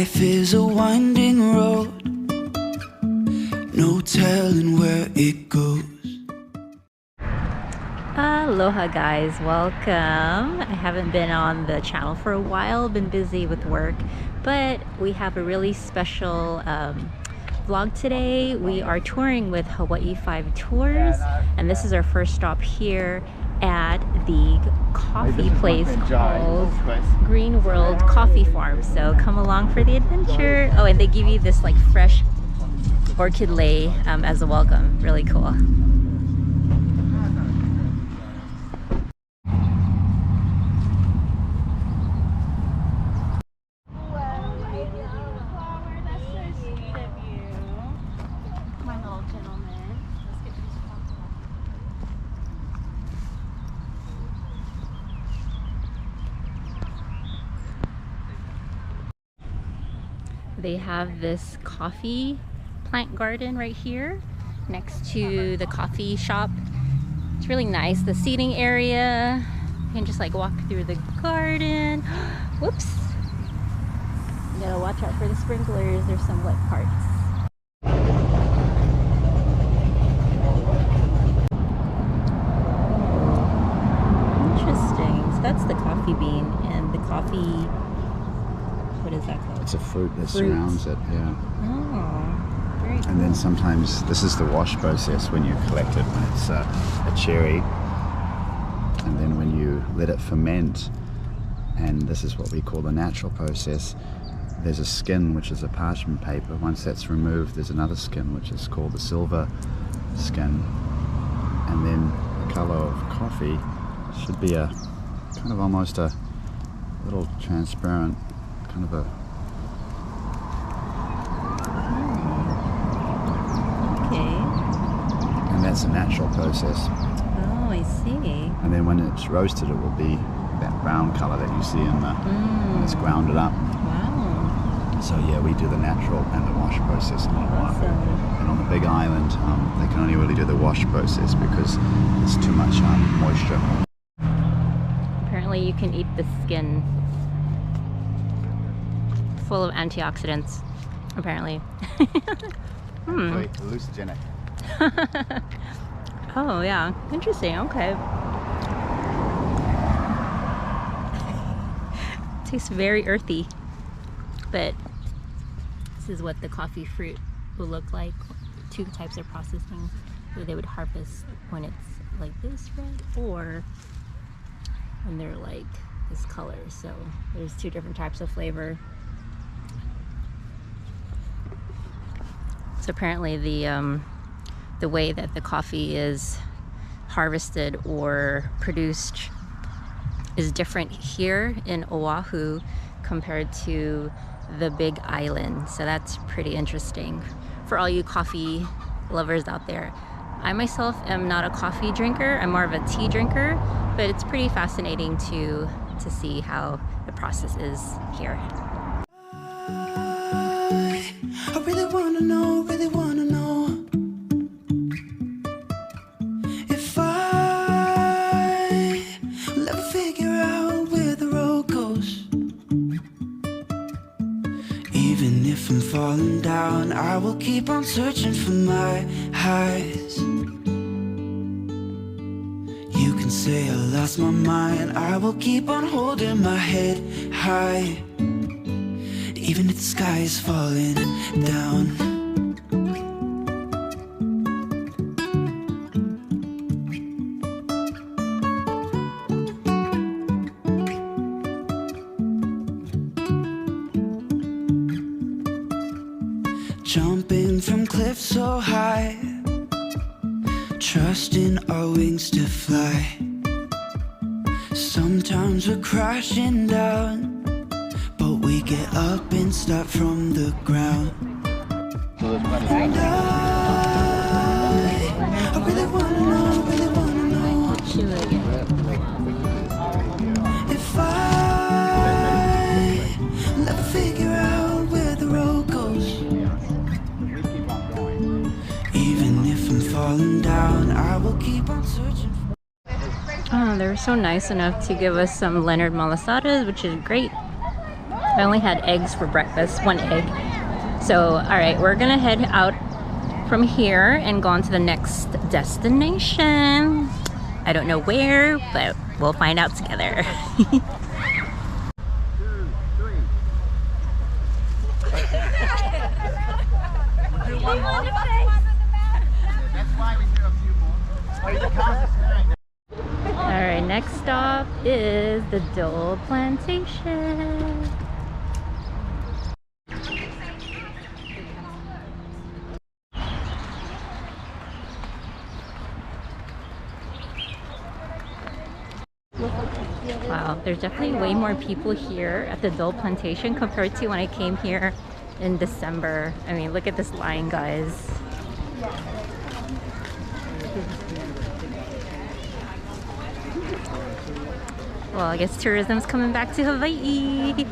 Life is a winding road, no telling where it goes. Aloha guys, welcome. I haven't been on the channel for a while, been busy with work, but we have a really special vlog today. We are touring with Hawaii 5 Tours, and this is our first stop here at the coffee place called GreenWorld Coffee Farm. So come along for the adventure. Oh, and they give you this like fresh orchid lei as a welcome. Really cool. They have this coffee plant garden right here next to the coffee shop. It's really nice. The seating area, you can just like walk through the garden. Whoops. You gotta watch out for the sprinklers. There's some wet parts. Interesting. So that's the coffee bean and the coffee. What is that called? It's a fruit that surrounds it, yeah. Oh, very cool. And then sometimes this is the wash process when you collect it, when it's a cherry. And then when you let it ferment, and this is what we call the natural process, there's a skin which is a parchment paper. Once that's removed, there's another skin which is called the silver skin. And then the color of coffee should be a kind of almost a little transparent kind of a okay. And that's a natural process. Oh, I see. And then when it's roasted, it will be that brown color that you see in the when it's grounded up. Wow. So yeah, we do the natural and the wash process on Oahu. Awesome. And on the big island, they can only really do the wash process because there's too much moisture. Apparently you can eat the skin. Full of antioxidants, apparently. Very hallucinogenic. Oh yeah, interesting. Okay. Tastes very earthy, but this is what the coffee fruit will look like. Two types of processing where they would harvest when it's like this red, or when they're like this color. So there's two different types of flavor. So apparently the way that the coffee is harvested or produced is different here in Oahu compared to the Big Island. So that's pretty interesting for all you coffee lovers out there. I myself am not a coffee drinker. I'm more of a tea drinker, but it's pretty fascinating to see how the process is here. I really wanna know, if I will ever figure out where the road goes. Even if I'm falling down, I will keep on searching for my highs. You can say I lost my mind, I will keep on holding my head high. Even if the sky is falling down. Jumping from cliffs so high, trusting our wings to fly. Sometimes we're crashing down, we get up and start from the ground. And I really wanna know, if I will ever figure out where the road goes. Even if I'm falling down, I will keep on searching. Oh, they were so nice enough to give us some Leonard Malasadas, which is great. I only had eggs for breakfast, 1 egg. So, all right, we're gonna head out from here and go on to the next destination. I don't know where, but we'll find out together. Alright, next stop is the Dole Plantation. Wow, there's definitely way more people here at the Dole Plantation compared to when I came here in December. I mean, look at this line, guys. Well, I guess tourism's coming back to Hawaii.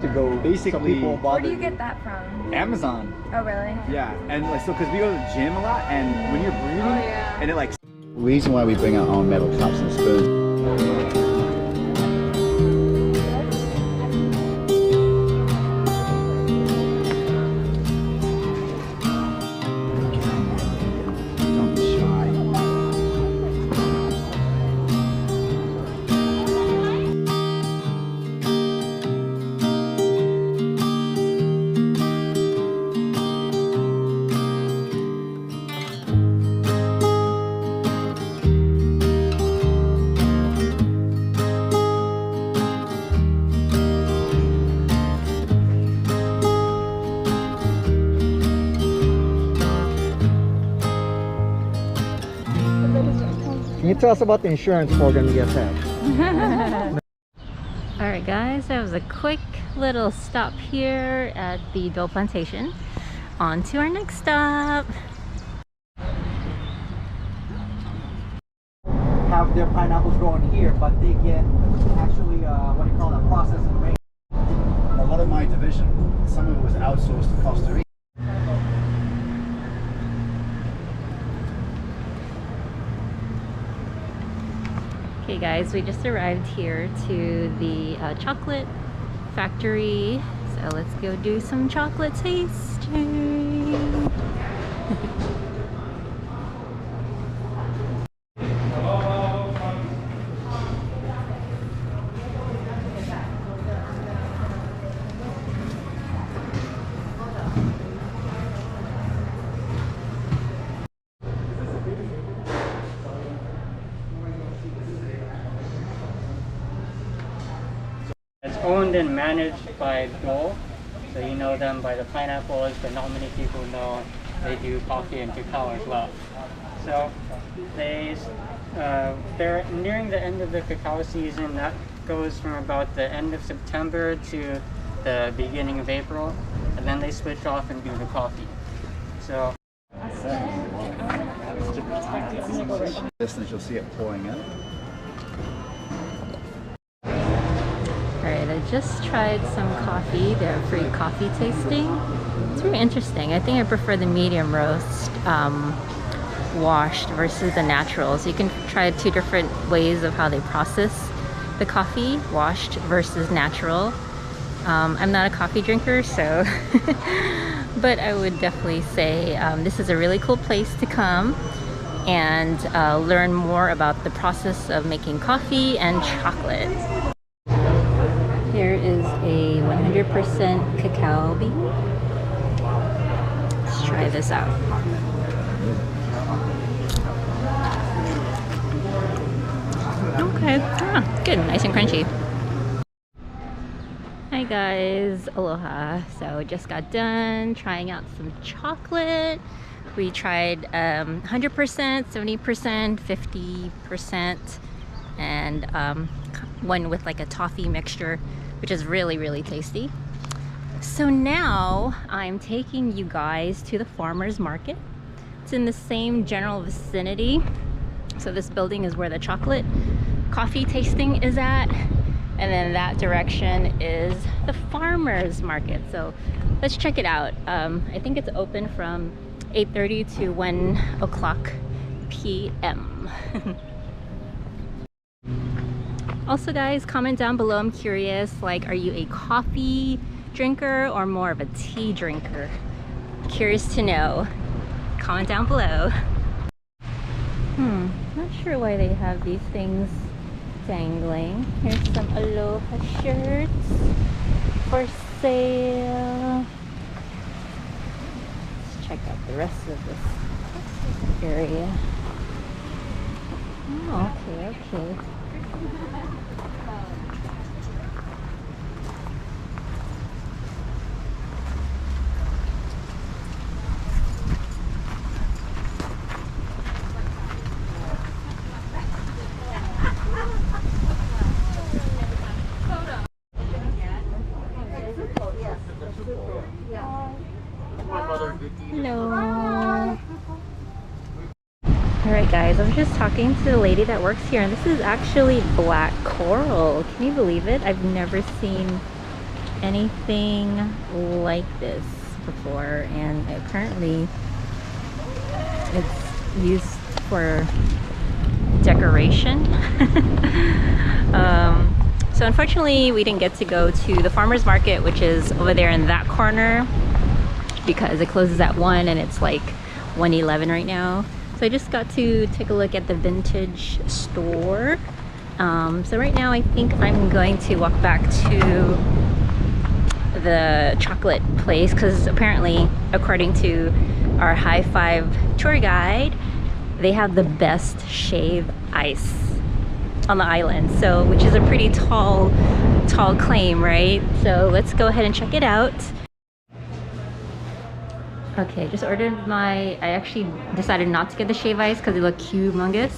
To go basically. Where do you get that from? Amazon. Oh, really? Yeah, and like so because we go to the gym a lot, and when you're breathing, and it like. The reason why we bring our own metal cups and spoons. Don't be shy. Can you tell us about the insurance program you guys have? Alright guys, that was a quick little stop here at the Dole Plantation. On to our next stop. Have their pineapples growing here, but they get actually what do you call that, processed and made. A lot of my division, some of it was outsourced to Costa Rica. Okay guys, we just arrived here to the chocolate factory. So let's go do some chocolate tasting. It's owned and managed by Dole, so you know them by the pineapples, but not many people know they do coffee and cacao as well. So they're nearing the end of the cacao season. That goes from about the end of September to the beginning of April, and then they switch off and do the coffee. So. Distance, you'll see it pouring in. Alright, I just tried some coffee, their free coffee tasting. It's very interesting. I think I prefer the medium roast washed versus the natural. So you can try 2 different ways of how they process the coffee, washed versus natural. I'm not a coffee drinker, so but I would definitely say this is a really cool place to come and learn more about the process of making coffee and chocolate. Here is a 100% cacao bean. Let's try this out. Okay, good, nice and crunchy. Hi guys, aloha. So just got done trying out some chocolate. We tried 100%, 70%, 50%, and one with like a toffee mixture, which is really, really tasty. So now I'm taking you guys to the farmer's market. It's in the same general vicinity. So this building is where the chocolate coffee tasting is at. And then that direction is the farmer's market. So let's check it out. I think it's open from 8:30 to 1 o'clock p.m. Also guys, comment down below. I'm curious, like, are you a coffee drinker or more of a tea drinker? Curious to know. Comment down below. Not sure why they have these things dangling. Here's some Aloha shirts for sale. Let's check out the rest of this area. Oh, okay. Hello. Alright guys, I was just talking to the lady that works here, and this is actually black coral. Can you believe it? I've never seen anything like this before, and apparently it's used for decoration. So unfortunately we didn't get to go to the farmer's market, which is over there in that corner, because it closes at 1 and it's like 1:11 right now. So I just got to take a look at the vintage store. So right now I think I'm going to walk back to the chocolate place, because apparently, according to our High Five tour guide, they have the best shave ice on the island, so which is a pretty tall claim, right? So let's go ahead and check it out. Okay, just ordered I actually decided not to get the shave ice because they look humongous.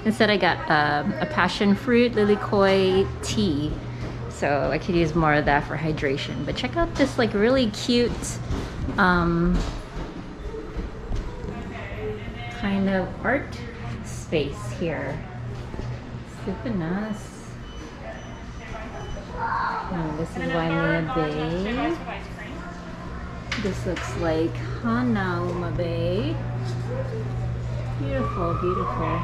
Instead I got a passion fruit lilikoi tea, so I could use more of that for hydration. But check out this like really cute kind of art space here. Super nice. And this is Wailua Bay. This looks like Hanauma Bay. Beautiful, beautiful.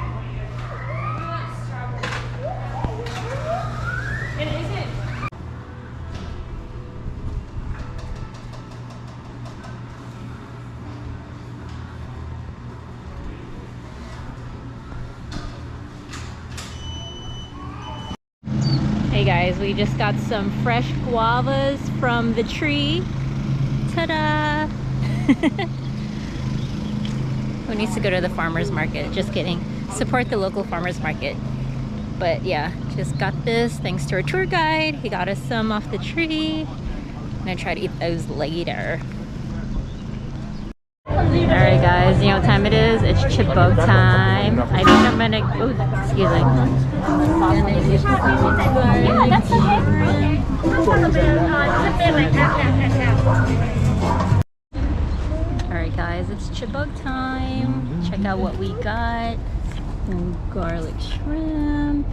Hey guys, we just got some fresh guavas from the tree. Ta-da! Who needs to go to the farmer's market? Just kidding. Support the local farmer's market. But yeah, just got this thanks to our tour guide. He got us some off the tree. I'm gonna try to eat those later. Alright guys, you know what time it is? It's chipbug time. I think I'm gonna... Oh, excuse me. Alright guys, it's chipbug time. Check out what we got. Some garlic shrimp.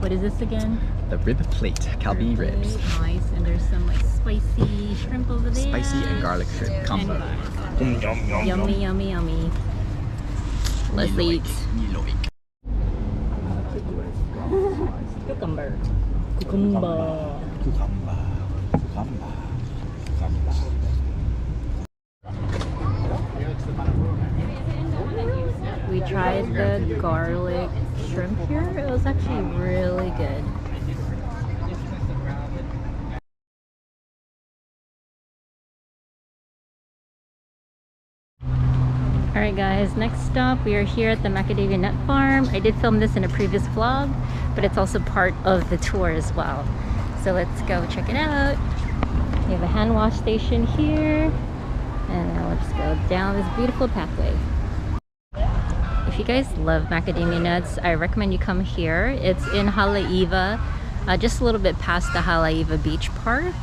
What is this again? The rib plate, kalbi ribs. Nice, and there's some like spicy shrimp over there. Spicy and garlic shrimp combo. Yummy, yummy, yummy. Let's eat. Cucumber. Cucumber. We tried the garlic shrimp here. It was actually really good. Alright guys, next stop, we are here at the Macadamia Nut Farm. I did film this in a previous vlog, but it's also part of the tour as well. So let's go check it out. We have a hand wash station here. And now let's go down this beautiful pathway. If you guys love macadamia nuts, I recommend you come here. It's in Haleiwa, just a little bit past the Haleiwa Beach Park.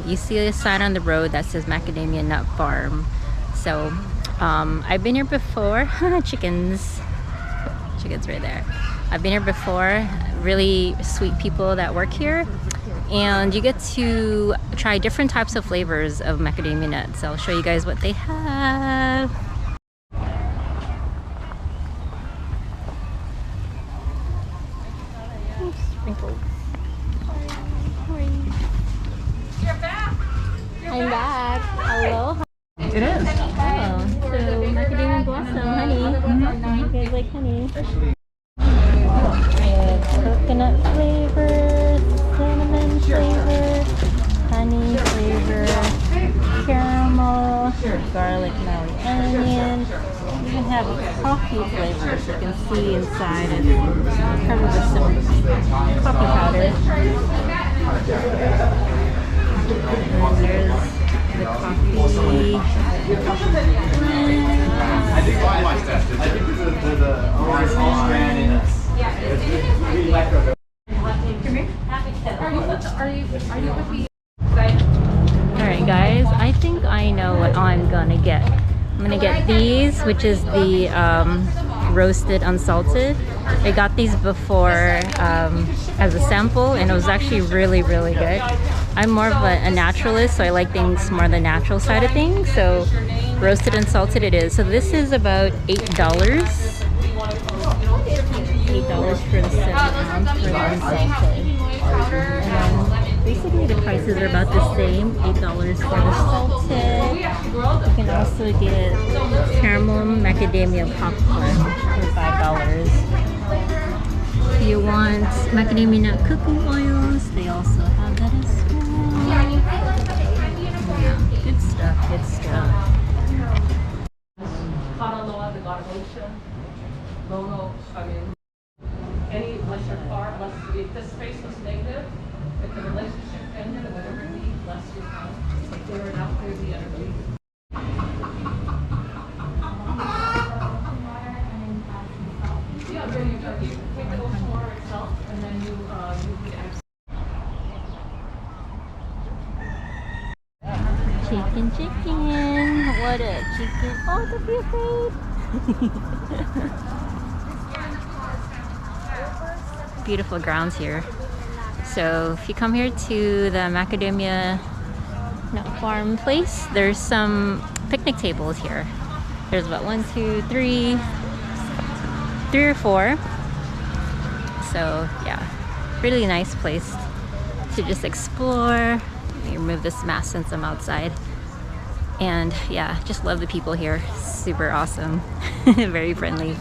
You see a sign on the road that says Macadamia Nut Farm. So I've been here before. Chickens right there. I've been here before. Really sweet people that work here, and you get to try different types of flavors of macadamia nuts. I'll show you guys what they have. Sprinkles. like honey. It's coconut flavor, cinnamon flavor, honey flavor, caramel, garlic maui onion. We even have coffee flavors. You can see inside it's covered with some coffee powder. And there's the coffee. Alright guys, I think I know what I'm gonna get. I'm gonna get these, which is the roasted unsalted. I got these before as a sample and it was actually really good. I'm more of a naturalist, so I like things more the natural side of things, so roasted unsalted it is. So this is about $8. $8 for the 7 ounce for the unsalted. And then basically the prices are about the same, $8 for the salted. You can also get caramel macadamia popcorn for $5. If you want macadamia nut cooking oils, they also have that as well. Yeah, good stuff, good stuff. Unless you're far, if the space was negative, if the relationship ended or whatever it needs, less you come. Clear it out through the energy. Yeah, there you go. You take the ocean water itself and then you access. Chicken. What a chicken. Oh, don't be afraid. Beautiful grounds here. So if you come here to the Macadamia Nut Farm place, there's some picnic tables here. There's about 1, 2, 3 or 4. So yeah, really nice place to just explore. Let me remove this mask since I'm outside. And yeah, just love the people here. Super awesome. Very friendly.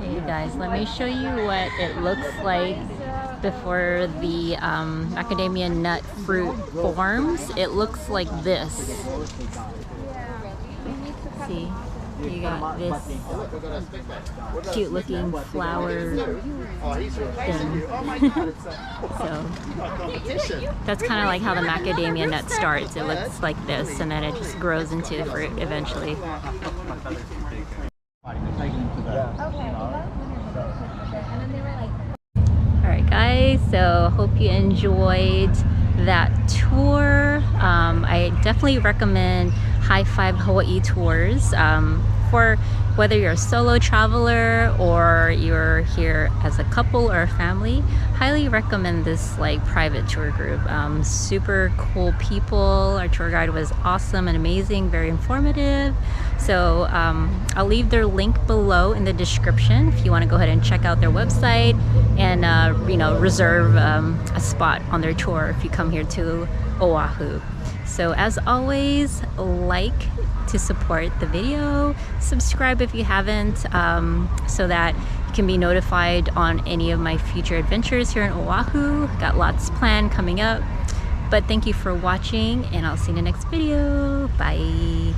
Hey guys, let me show you what it looks like before the macadamia nut fruit forms. It looks like this. See, you got this cute looking flower thing. So that's kind of like how the macadamia nut starts. It looks like this and then it just grows into the fruit eventually. Alright guys, so hope you enjoyed that tour. I definitely recommend High Five Hawaii tours for whether you're a solo traveler or you're here as a couple or a family. Highly recommend this like private tour group. Super cool people. Our tour guide was awesome and amazing, very informative. So I'll leave their link below in the description if you want to go ahead and check out their website and you know, reserve a spot on their tour if you come here to Oahu. So as always, like to support the video, subscribe if you haven't, so that you can be notified on any of my future adventures here in Oahu. Got lots planned coming up, but thank you for watching and I'll see you in the next video. Bye.